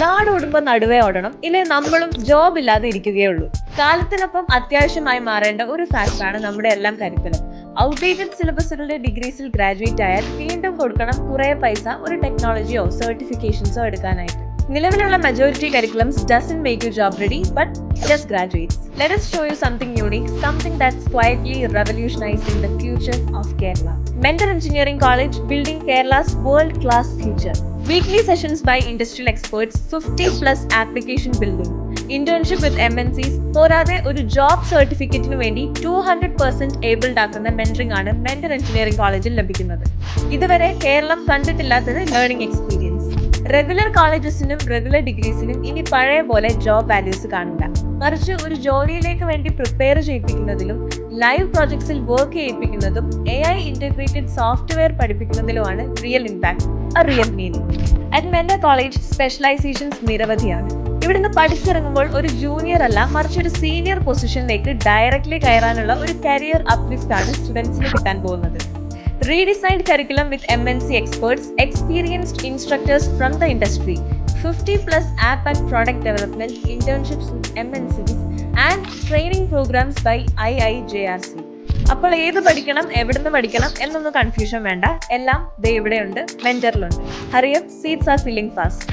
നാടോടുമ്പോൾ നടുവേ ഓടണം, ഇല്ലേ നമ്മളും ജോബ് ഇല്ലാതെ ഇരിക്കുകയുള്ളൂ. കാലത്തിനൊപ്പം അത്യാവശ്യമായി മാറേണ്ട ഒരു ഫാക്ടറാണ് നമ്മുടെ എല്ലാം കരിക്കുലം. ഔട്ട്ഡേറ്റഡ് സിലബസുകളുടെ ഡിഗ്രീസിൽ ഗ്രാജുവേറ്റ് ആയാൽ വീണ്ടും കൊടുക്കണം കുറേ പൈസ ഒരു ടെക്നോളജിയോ സർട്ടിഫിക്കേഷൻസോ എടുക്കാനായിട്ട്. നിലവിലുള്ള majority കരിക്കുലംസ് doesn't make you job ready, but just graduates. Let us show you something unique, something that's quietly revolutionizing the future of Kerala. Mentor Engineering College, building Kerala's world-class future. Weekly sessions by industrial experts, 50+ application building, internship with MNCs, പോരാതെ ഒരു job സർട്ടിഫിക്കറ്റിന് വേണ്ടി 200% abled ആക്കുന്ന mentoring ആണ് mentor engineering കോളേജിൽ ലഭിക്കുന്നത്. ഇതുവരെ കേരളം കണ്ടിട്ടില്ലാത്തത് learning experience. Regular കോളേജസിനും റെഗുലർ ഡിഗ്രീസിനും ഇനി പഴയ പോലെ ജോബ് വാല്യൂസ് കാണില്ല, മറിച്ച് ഒരു ജോലിയിലേക്ക് വേണ്ടി പ്രിപ്പയർ ചെയ്യിപ്പിക്കുന്നതിലും ലൈവ് പ്രോജക്ട്സിൽ വർക്ക് ചെയ്യിപ്പിക്കുന്നതും AI ഇന്റഗ്രേറ്റഡ് സോഫ്റ്റ്വെയർ പഠിപ്പിക്കുന്നതിലുമാണ് real impact, real meaning. At mentor college specialisations നിരവധിയാണ്. ഇവിടുന്ന് പഠിച്ചിറങ്ങുമ്പോൾ ഒരു ജൂനിയർ അല്ല, മറിച്ച് ഒരു സീനിയർ പൊസിഷനിലേക്ക് ഡയറക്റ്റ്ലി കയറാനുള്ള ഒരു കരിയർ അപ്ലിഫ്റ്റ് ആണ് സ്റ്റുഡൻസിന് കിട്ടാൻ പോകുന്നത്. Redesigned curriculum with MNC experts, experienced instructors from the industry, 50+ app and product development, internships with MNCs, and training programs by IIJRC. അപ്പോൾ ഏത് പഠിക്കണം, എവിടുന്ന് പഠിക്കണം എന്നൊന്നും കൺഫ്യൂഷൻ വേണ്ട. എല്ലാം ദേ ഇവിടെയുണ്ട്, മെന്ററിലുണ്ട്. Hurry up, seats are filling fast.